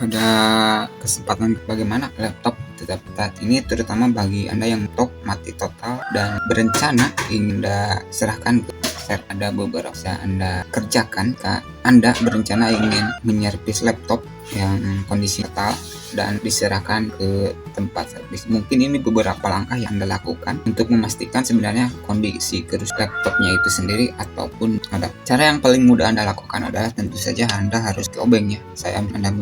ada kesempatan bagaimana laptop tetap saat ini, terutama bagi Anda yang laptop mati total dan berencana ingin Anda serahkan ke ada beberapa yang Anda kerjakan. Anda berencana ingin menyervis laptop yang kondisi total dan diserahkan ke tempat servis. Mungkin ini beberapa langkah yang Anda lakukan untuk memastikan sebenarnya kondisi kerusakan laptopnya itu sendiri ataupun ada. Cara yang paling mudah Anda lakukan adalah tentu saja Anda harus ke obengnya.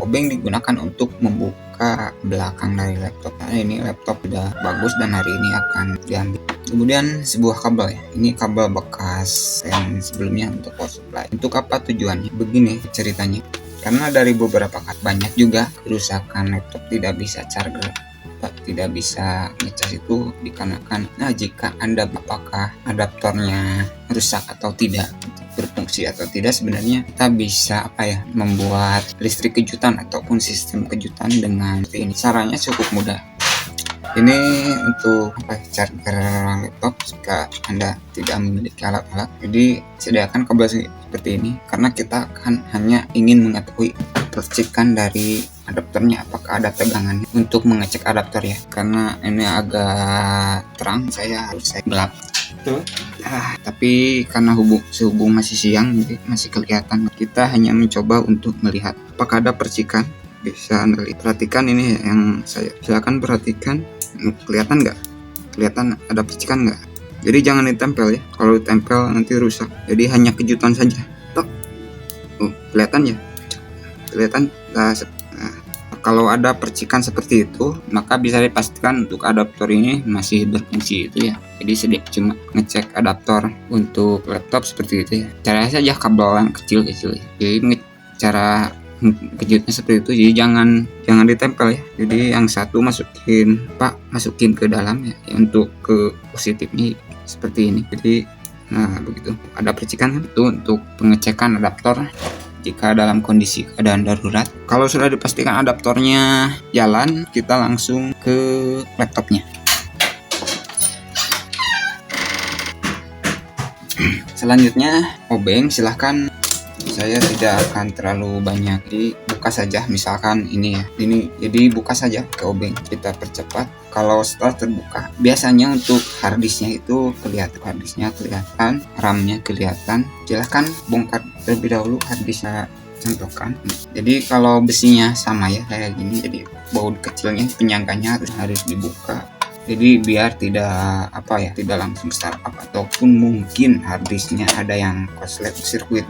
Obeng digunakan untuk membuka belakang dari laptop. Nah, ini laptop sudah bagus dan hari ini akan diambil. Kemudian sebuah kabel ya. Ini kabel bekas yang sebelumnya untuk power supply. Untuk apa tujuannya? Begini ceritanya. Karena dari beberapa banyak juga kerusakan laptop tidak bisa charger, tidak bisa ngecas itu dikarenakan jika Anda apakah adaptornya rusak atau tidak, berfungsi atau tidak, sebenarnya kita bisa membuat listrik kejutan ataupun sistem kejutan dengan ini. Caranya cukup mudah. Ini untuk charger laptop jika Anda tidak memiliki alat-alat. Jadi sediakan kabel seperti ini karena kita kan hanya ingin mengetahui percikan dari adaptornya apakah ada tegangannya untuk mengecek adaptor ya. Karena ini agak terang, saya harus gelap. Tapi karena sehubung masih siang jadi masih kelihatan. Kita hanya mencoba untuk melihat apakah ada percikan. Bisa Anda perhatikan ini yang saya silakan perhatikan. Kelihatan nggak? Kelihatan ada percikan nggak? Jadi jangan ditempel ya. Kalau ditempel nanti rusak. Jadi hanya kejutan saja. Kelihatan ya? Kelihatan. Nah, kalau ada percikan seperti itu, maka bisa dipastikan untuk adaptor ini masih berfungsi itu ya. Jadi sedikit cuma ngecek adaptor untuk laptop seperti itu ya. Caranya saja kabel yang kecil-kecil ya. Jadi cara kejutnya seperti itu, jadi jangan ditempel ya. Jadi yang satu masukin ke dalam ya, untuk ke positifnya seperti ini. Jadi begitu. Ada percikan itu untuk pengecekan adaptor jika dalam kondisi keadaan darurat. Kalau sudah dipastikan adaptornya jalan, kita langsung ke laptopnya. Selanjutnya obeng, silahkan. Saya tidak akan terlalu banyak, jadi buka saja misalkan ini ya, ini jadi buka saja ke obeng, kita percepat. Kalau setelah terbuka, biasanya untuk harddisknya itu kelihatan, RAM-nya kelihatan. Silahkan bongkar terlebih dahulu harddisknya, contohkan. Jadi kalau besinya sama ya kayak gini, jadi baut kecilnya penyangganya harus dibuka. Jadi biar tidak tidak langsung startup, ataupun mungkin harddisknya ada yang korslet sirkuit.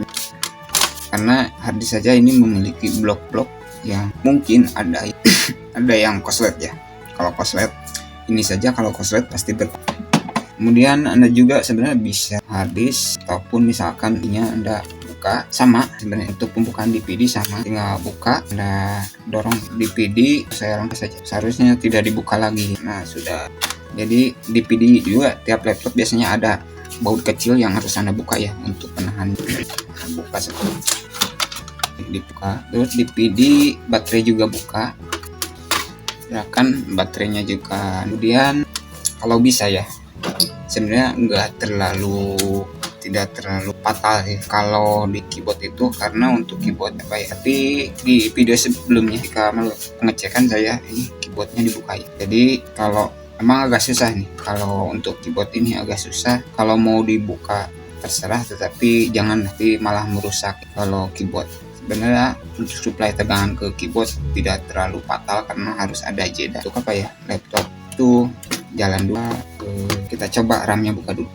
Karena harddisk saja ini memiliki blok-blok yang mungkin ada yang korslet ya. Kalau korslet ini saja, kalau korslet pasti Kemudian Anda juga sebenarnya bisa harddisk ataupun misalkan ini Anda buka sama sebenarnya untuk pembukaan DVD sama, tinggal buka, Anda dorong DVD, saya langkah saja. Seharusnya tidak dibuka lagi. Nah, sudah. Jadi DVD juga tiap laptop biasanya ada baut kecil yang harus Anda buka ya untuk penahan. Buka seperti dibuka, terus DVD baterai juga buka, silakan baterainya juga. Kemudian kalau bisa ya, sebenarnya tidak terlalu fatal sih kalau di keyboard itu, karena untuk keyboard tapi di video sebelumnya ketika pengecekan saya ini keyboardnya dibuka ya. Jadi kalau emang agak susah nih, kalau untuk keyboard ini agak susah. Kalau mau dibuka terserah, tetapi jangan nanti malah merusak. Kalau keyboard sebenarnya untuk suplai tegangan ke keyboard tidak terlalu fatal karena harus ada jeda. Untuk laptop itu jalan dulu. Kita coba RAM-nya buka dulu.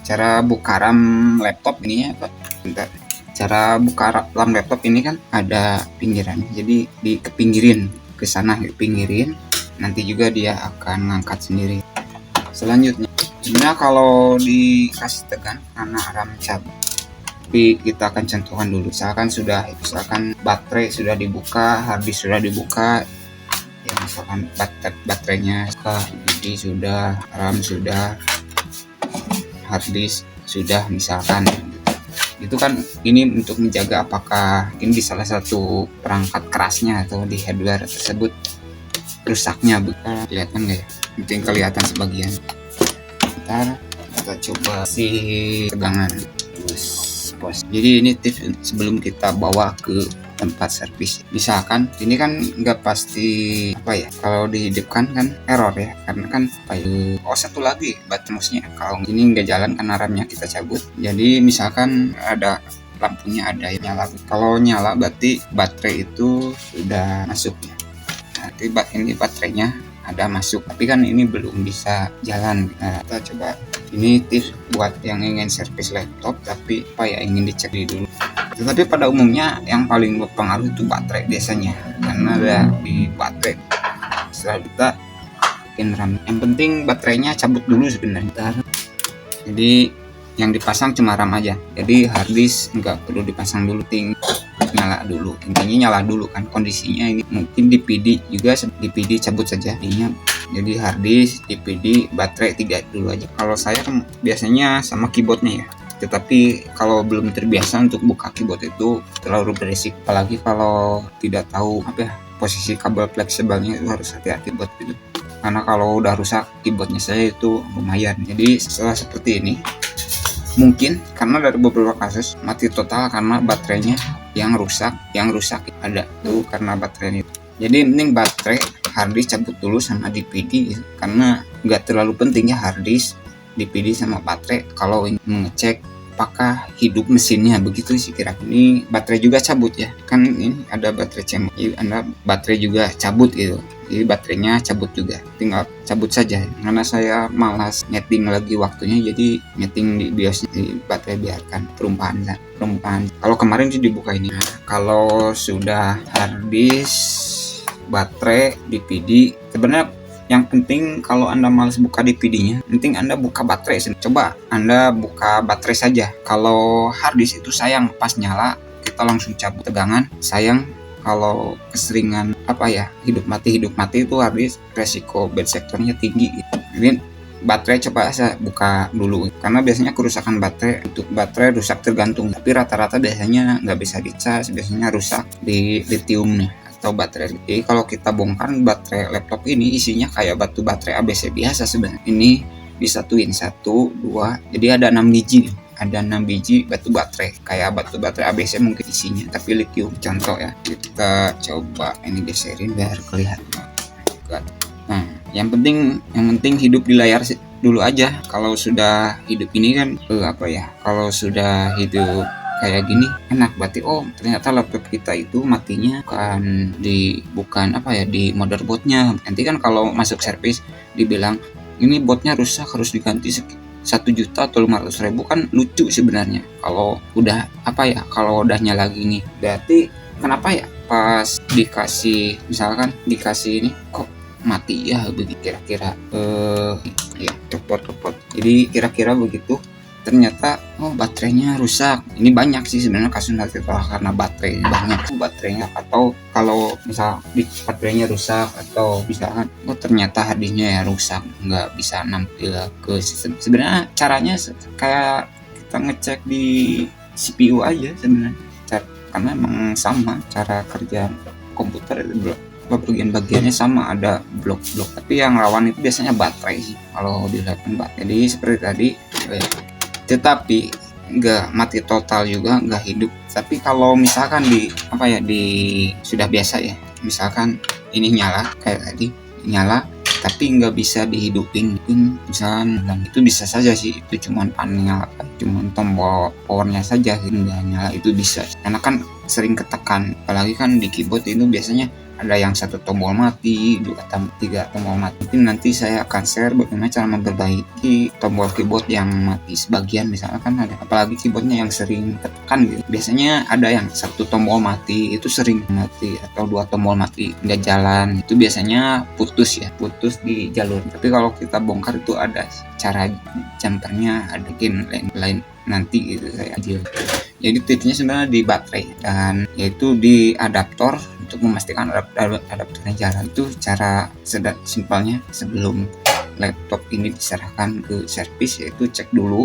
Cara buka RAM laptop ini bentar. Cara buka RAM laptop ini kan ada pinggirannya, jadi dikepinggirin ke sana, dipinggirin, nanti juga dia akan ngangkat sendiri. Selanjutnya sebenarnya kalau dikasih tekan karena RAM cabut, tapi kita akan contohkan dulu. Misalkan baterai sudah dibuka, harddisk sudah dibuka ya, misalkan baterainya jadi sudah, RAM sudah, harddisk sudah misalkan. Itu kan ini untuk menjaga apakah ini di salah satu perangkat kerasnya atau di hardware tersebut rusaknya. Kelihatan nggak ya? Mungkin kelihatan sebagian. Ntar kita coba si tegangan, terus diekspos. Jadi ini tips sebelum kita bawa ke tempat servis. Misalkan ini kan nggak pasti kalau dihidupkan kan error ya, karena kan satu lagi baterainya kalau ini nggak jalan karena remnya kita cabut. Jadi misalkan ada lampunya ada yang nyala, kalau nyala berarti baterai itu sudah masuk ya. Nanti ini baterainya ada masuk, tapi kan ini belum bisa jalan. Nah, kita coba, ini tips buat yang ingin servis laptop tapi ingin dicek dulu. Tetapi pada umumnya yang paling berpengaruh itu baterai biasanya, karena ada di baterai. Setelah kita bikin RAM, yang penting baterainya cabut dulu sebenarnya. Jadi yang dipasang cuma RAM aja, jadi harddisk nggak perlu dipasang dulu, nyala dulu. Intinya nyala dulu kan kondisinya. Ini mungkin DPD juga, DPD cabut saja ininya. Jadi harddisk, DPD, baterai 3 dulu aja. Kalau saya kan biasanya sama keyboardnya ya. Tetapi kalau belum terbiasa untuk buka keyboard itu terlalu berisik, apalagi kalau tidak tahu posisi kabel fleksibelnya, itu harus hati-hati buat itu. Karena kalau udah rusak keyboardnya saya itu lumayan. Jadi setelah seperti ini, mungkin karena dari beberapa kasus mati total karena baterainya yang rusak ada tuh karena baterainya. Jadi mending baterai, harddisk cabut dulu sama DPD, karena nggak terlalu penting ya harddisk, DPD sama baterai kalau ingin mengecek apakah hidup mesinnya, begitu sih kira. Ini baterai juga cabut ya, kan ini ada baterai cabut, ada baterai juga cabut gitu. Jadi baterainya cabut juga, tinggal cabut saja. Karena saya malas nyeting lagi waktunya, jadi nyeting di BIOSnya, di baterai biarkan perumpamaan. Kalau kemarin sih dibuka ini. Nah, kalau sudah harddisk, baterai, DPD, sebenarnya yang penting kalau Anda malas buka DPD-nya, penting Anda buka baterai. Coba Anda buka baterai saja. Kalau harddisk itu sayang, pas nyala kita langsung cabut tegangan, sayang. Kalau keseringan hidup mati itu harddisk, resiko bad sectornya tinggi gitu. Jadi baterai coba saya buka dulu, karena biasanya kerusakan baterai, untuk baterai rusak tergantung, tapi rata-rata biasanya nggak bisa dicas, biasanya rusak di litiumnya atau baterai. Jadi kalau kita bongkar baterai laptop ini isinya kayak batu baterai ABC biasa sebenarnya. Ini disatuin 1, 2, jadi ada 6 biji nih. Ada 6 biji batu baterai, kayak batu baterai ABC mungkin isinya, tapi lithium contoh ya. Kita coba ini geserin biar kelihatan. Nah, yang penting hidup di layar dulu aja. Kalau sudah hidup ini kan kalau sudah hidup kayak gini enak, berarti ternyata laptop kita itu matinya bukan di motherboardnya. Nanti kan kalau masuk servis dibilang ini boardnya rusak, harus diganti 1 juta atau 500.000, kan lucu sebenarnya. Kalau udah kalau udah nyala gini, berarti kenapa ya pas misalkan dikasih ini kok mati ya begitu, kira-kira copot. Jadi kira-kira begitu, ternyata baterainya rusak. Ini banyak sih sebenarnya kasus nanti karena baterai banyak baterainya, atau kalau misal baterainya rusak, atau misalkan ternyata harddisknya ya rusak, nggak bisa nampil ke sistem. Sebenarnya caranya kayak kita ngecek di CPU aja sebenarnya, karena emang sama cara kerja komputer itu, bagian-bagiannya sama, ada blok-blok. Tapi yang rawan itu biasanya baterai sih kalau di laptop baterai. Jadi seperti tadi tetapi nggak mati total juga, nggak hidup. Tapi kalau misalkan sudah biasa ya, misalkan ini nyala kayak tadi, nyala tapi nggak bisa dihidupin, misalkan itu bisa saja sih, itu cuman panel, cuman tombol powernya saja nggak nyala, itu bisa karena kan sering ketekan. Apalagi kan di keyboard itu biasanya ada yang 1 tombol mati, 2, 3 tombol mati. Nanti saya akan share bagaimana cara memperbaiki tombol keyboard yang mati sebagian, misalnya kan ada, apalagi keyboardnya yang sering tekan gitu. Biasanya ada yang 1 tombol mati itu sering mati, atau 2 tombol mati nggak jalan, itu biasanya putus di jalur. Tapi kalau kita bongkar itu ada cara jumpernya, ada lain nanti gitu saya aja. Jadi tipsnya sebenarnya di baterai, dan yaitu di adaptor untuk memastikan adaptornya jalan. Itu cara simpelnya sebelum laptop ini diserahkan ke servis, yaitu cek dulu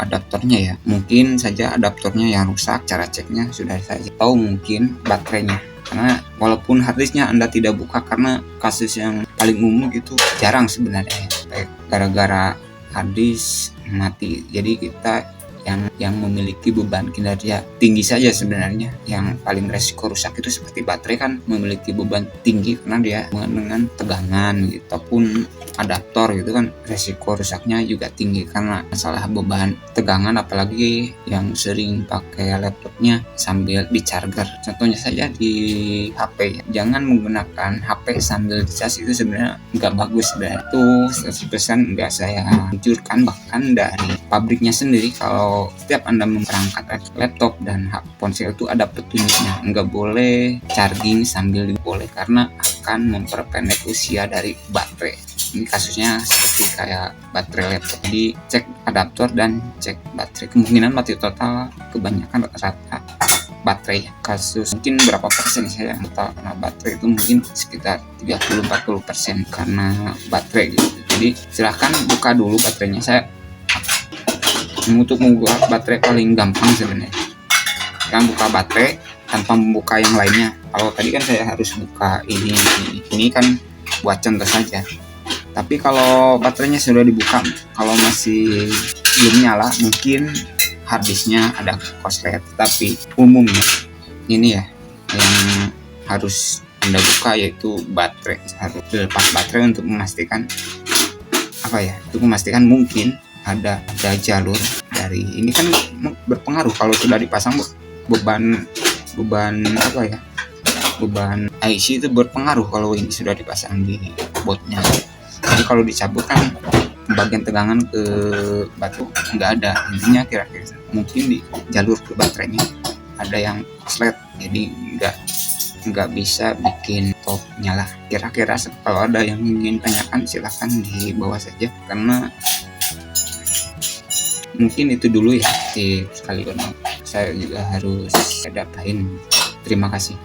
adaptornya ya. Mungkin saja adaptornya yang rusak, cara ceknya sudah saya tahu, mungkin baterainya. Karena walaupun harddisknya Anda tidak buka, karena kasus yang paling umum itu jarang sebenarnya ya, gara-gara harddisk mati. Jadi kita yang memiliki beban kinerja tinggi saja sebenarnya. Yang paling resiko rusak itu seperti baterai kan memiliki beban tinggi karena dia dengan tegangan gitu, ataupun adaptor gitu kan resiko rusaknya juga tinggi karena masalah beban tegangan, apalagi yang sering pakai laptopnya sambil di charger. Contohnya saja di HP, jangan menggunakan HP sambil dicas, itu sebenarnya nggak bagus. Dan itu 100% nggak saya anjurkan, bahkan dari pabriknya sendiri kalau setiap Anda memperangkat laptop dan ponsel itu ada petunjuknya, nggak boleh charging sambil boleh karena akan memperpendek usia dari baterai. Ini kasusnya seperti kayak baterai laptop. Jadi cek adaptor dan cek baterai. Kemungkinan mati total kebanyakan rata baterai. Kasus mungkin berapa persen saya total karena baterai itu mungkin sekitar 30-40% karena baterai gitu. Jadi silahkan buka dulu baterainya. Saya untuk membuka baterai paling gampang sebenarnya, kan buka baterai tanpa membuka yang lainnya. Kalau tadi kan saya harus buka ini kan buat contoh saja. Tapi kalau baterainya sudah dibuka, kalau masih belum nyala, mungkin harddisknya ada korslet. Tapi umumnya ini ya yang harus Anda buka yaitu baterai. Harus dilepas baterai untuk memastikan untuk memastikan mungkin ada jalur dari ini kan berpengaruh. Kalau sudah dipasang beban IC itu berpengaruh kalau ini sudah dipasang di boardnya. Jadi kalau dicabut kan bagian tegangan ke batu nggak ada. Intinya kira-kira mungkin di jalur ke baterainya ada yang korslet, jadi nggak bisa bikin top nyala. Kira-kira kalau ada yang ingin tanyakan silahkan di bawah saja, karena mungkin itu dulu ya tips kali ini. Saya juga harus adaptain. Terima kasih.